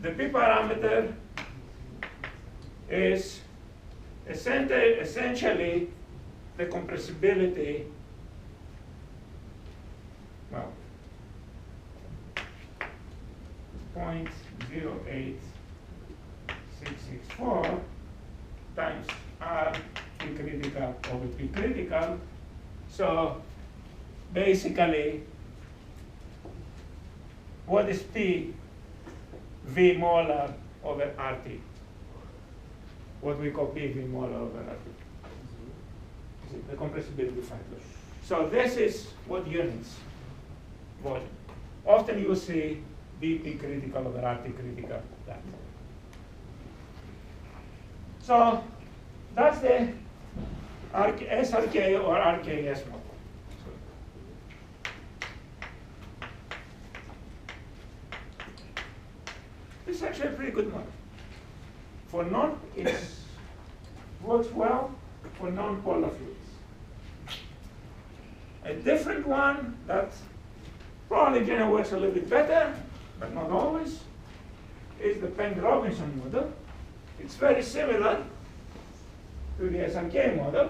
the p parameter is essentially the compressibility, well, 0.08664 times R P critical over P critical. So basically, what is P? V molar over RT. What we call P V molar over RT. The compressibility factor. So this is what units volume. Often you see BP critical over RT critical. That. So that's the SRK or RKS model. This is actually a pretty good model. For it works well for non-polar fluids. A different one that probably generally works a little bit better, but not always, is the Penck-Robinson model. It's very similar to the SRK model.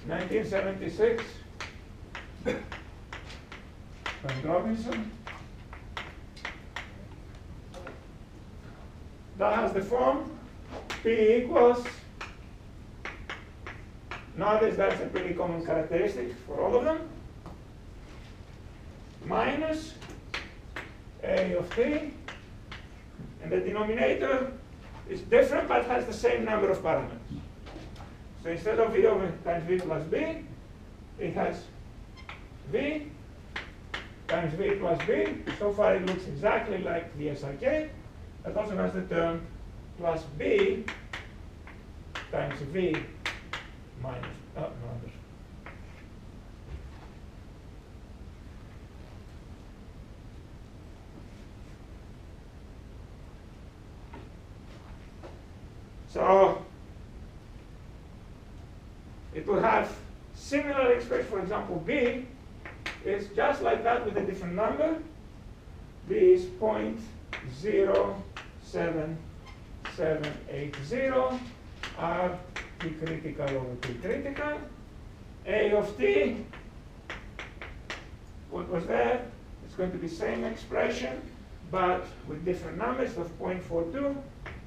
(1976), Penck-Robinson. That has the form P equals, notice that's a pretty common characteristic for all of them, minus A of t, and the denominator is different but has the same number of parameters. So instead of V over times V plus B, it has V times V plus B. So far it looks exactly like the SRK. It also has the term plus B times V minus, no. So it will have similar expression. For example, B is just like that with a different number. B is 0.07780 R P critical over P critical. A of t, what was there? It's going to be same expression, but with different numbers of 0.42.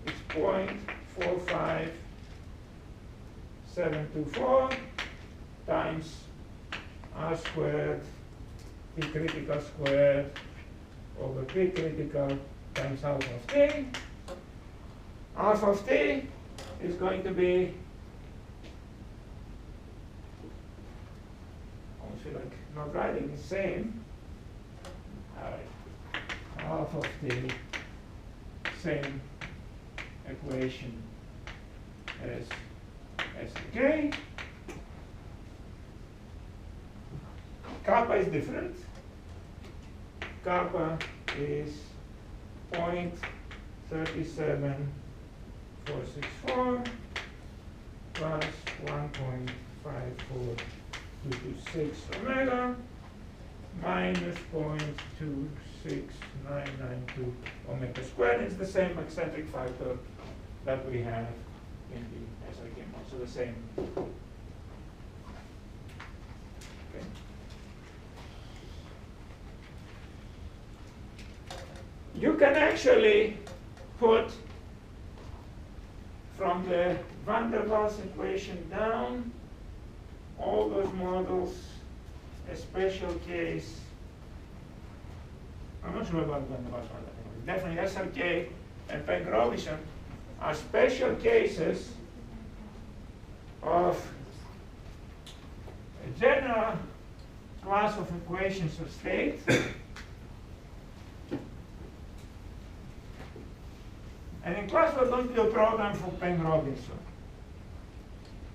It's 0.45724 times R squared P critical squared over P critical times alpha of t. Alpha of t is going to be, I almost feel like not writing the same. All right. Alpha of t, same equation as SK. Kappa is different. Kappa is 0.37464 plus 1.54226 omega minus 0.26992 omega squared. It's the same eccentric factor that we have in the SRK model, so the same. Okay. You can actually put from the van der Waals equation down all those models a special case. I'm not sure about van der Waals model. Definitely SRK and Penck-Robinson are special cases of a general class of equations of state and in class we're going to do a program for Penck-Robinson.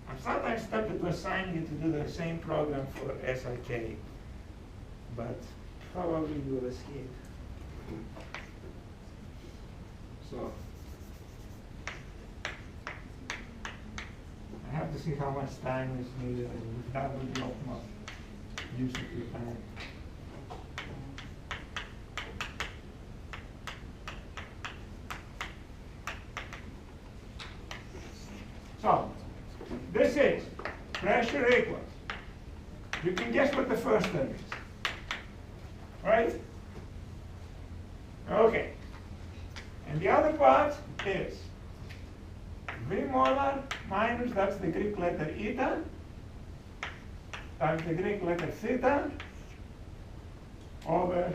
I'm sometimes tempted to assign you to do the same program for SRK, but probably you will escape. So I have the see how much time is needed, and that would be optimal use of your time. So, this is pressure equals. You can guess what the first term is, right? Okay. And the other part is V molar minus, that's the Greek letter eta, times the Greek letter theta, over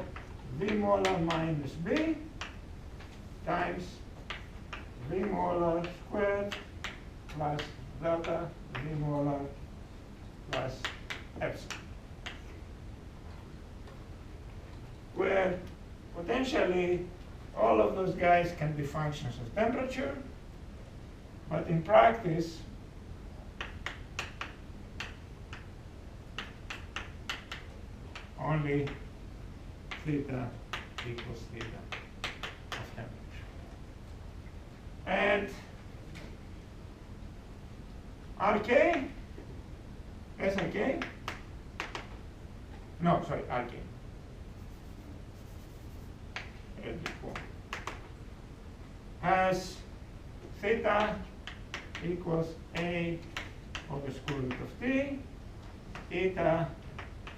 V molar minus B, times V molar squared plus delta V molar plus epsilon, where potentially all of those guys can be functions of temperature, but in practice, only theta equals theta of temperature. And RK, SRK, no, sorry, RK. Has theta equals A over square root of T, eta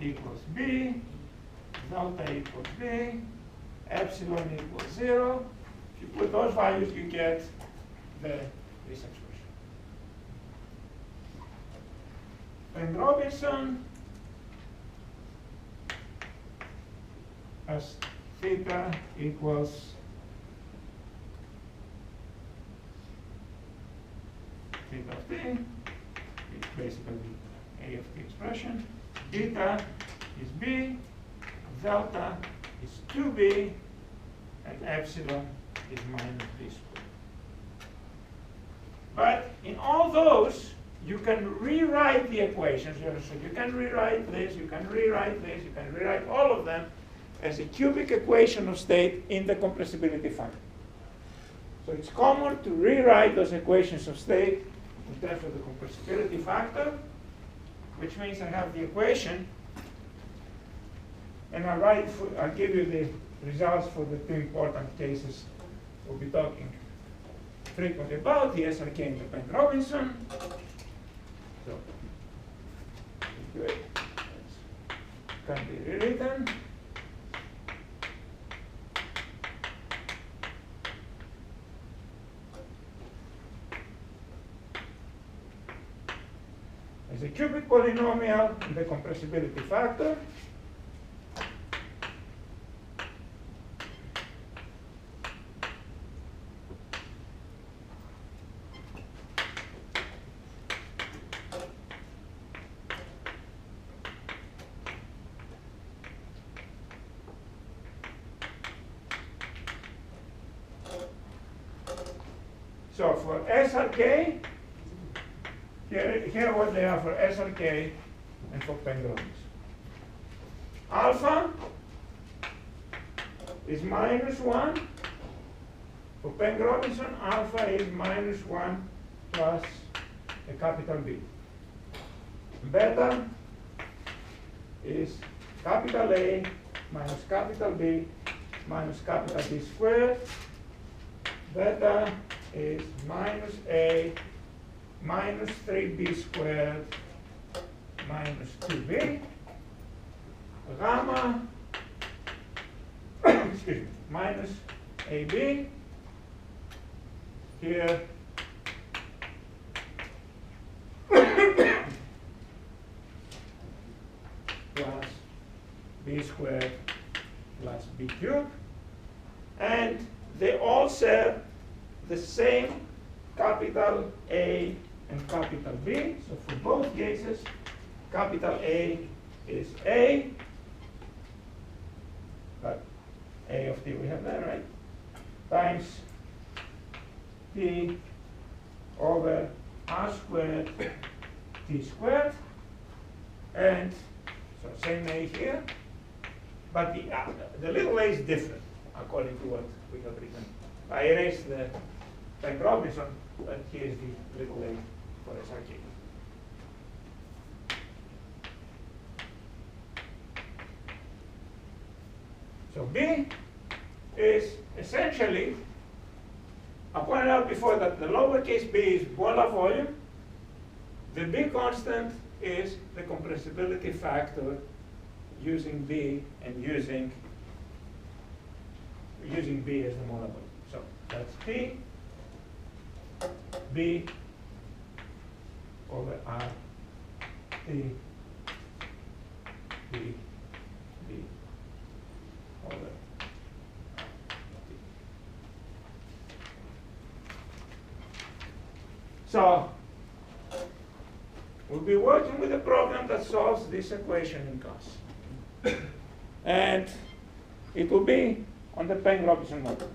equals B, delta equals B, epsilon equals 0. If you put those values, you get this expression. And Robinson has theta equals theta of t, it's basically A of t expression. Eta is B, delta is 2B, and epsilon is minus B squared. But in all those, you can rewrite the equations. So you can rewrite this, you can rewrite this, you can rewrite all of them as a cubic equation of state in the compressibility factor. So it's common to rewrite those equations of state in terms of the compressibility factor, which means I have the equation, and I'll give you the results for the two important cases we'll be talking frequently about, the SRK and the Penn-Robinson. So, it can be rewritten. As a cubic polynomial in the compressibility factor. So for SRK, here what they are for SRK and for Penn-Robinson. Alpha is -1. For Penn-Robinson, alpha is -1 plus a capital B. Beta is capital A minus capital B minus capital B squared. Beta is -A minus 3B squared minus 2B. Gamma, excuse me, minus AB. Here, plus B squared plus B cubed. And they all share the same capital A and capital B. So for both cases, capital A is A, but A of t we have there, right? Times t over r squared t squared. And so same A here, but the little a is different according to what we have written. I erased the Penn-Robinson, but here is the little a for SRK. So B is essentially, I pointed out before that the lowercase b is molar volume. The B constant is the compressibility factor using B and using B as the molar volume. So that's P B over R T B B over R T. So we'll be working with a program that solves this equation in class. And it will be on the Payne-Robinson model.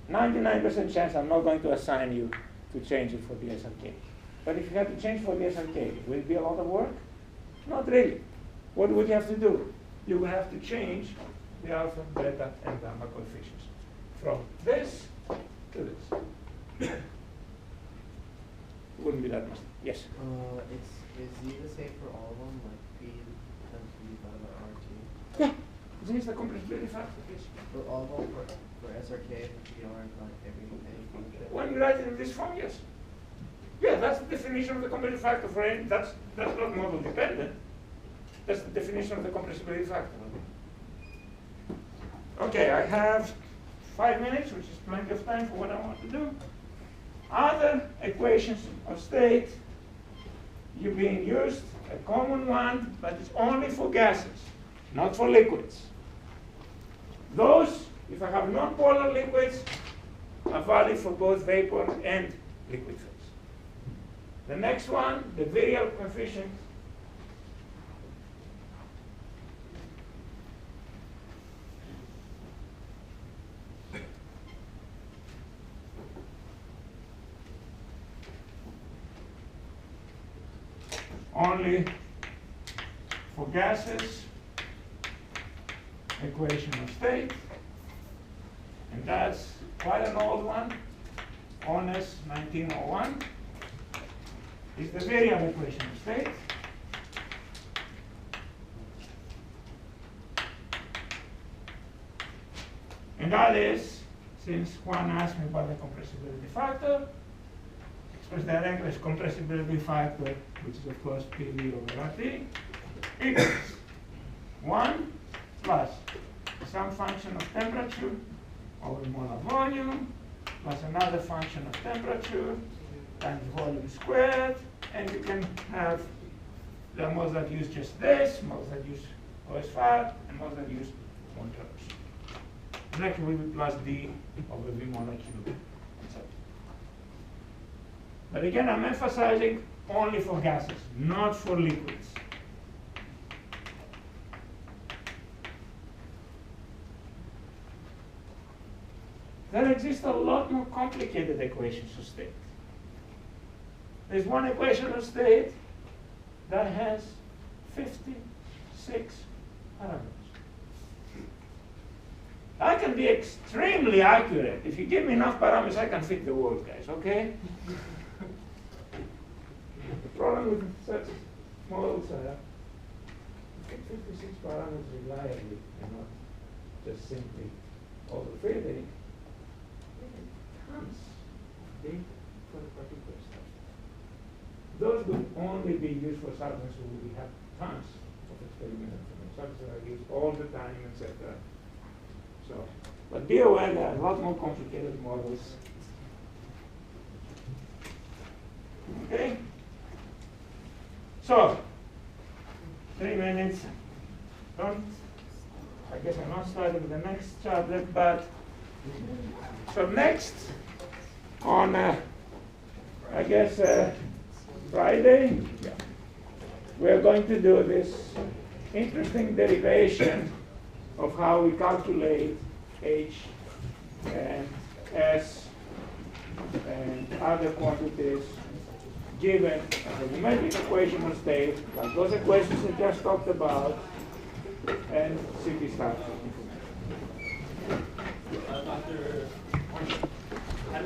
99% chance I'm not going to assign you to change it for the SRK. But if you had to change for the SRK, will it be a lot of work? Not really. What would you have to do? You would have to change the alpha, beta, and gamma coefficients from this to this. It wouldn't be that much. Yes? Is Z the same for all of them, like P times B divided by RT? Yeah. This is the compressibility factor. Yes. For all of them, for SRK, PR, like any function? When you write it in this form, yes. Yeah, that's the definition of the compressibility factor for any, that's not model dependent. That's the definition of the compressibility factor. Okay, I have 5 minutes, which is plenty of time for what I want to do. Other equations of state, you're being used, a common one, but it's only for gases, not for liquids. Those, if I have non-polar liquids, are valid for both vapor and liquid phase. The next one, the virial coefficient. Only for gases, equation of state, and that's quite an old one. Onnes 1901 is the virial equation of state. And that is, since one asked me about the compressibility factor, expressed directly as compressibility factor, which is of course PV over RT, equals 1 plus some function of temperature over molar volume plus another function of temperature times volume squared, and you can have the modes that use just this, modes that use OS fat, and modes that use one terms. Next will be plus D over V molar cube, etc. But again, I'm emphasizing only for gases, not for liquids. There exist a lot more complicated equations of state. There's one equation of state that has 56 parameters. I can be extremely accurate. If you give me enough parameters, I can fit the world, guys, okay? The problem with such models are 56 parameters reliably and not just simply overfitting. Tons of data for the particular stuff. Those would only be used for substances where we have tons of experimental information. Substances are used all the time, etc. So, but be aware there are a lot more complicated models. Okay? So, 3 minutes. I guess I'm not starting with the next chapter, but so next on, I guess, Friday, we're going to do this interesting derivation of how we calculate H and S and other quantities given a volumetric equation of state, like those equations we just talked about, and CP star information. Dr. How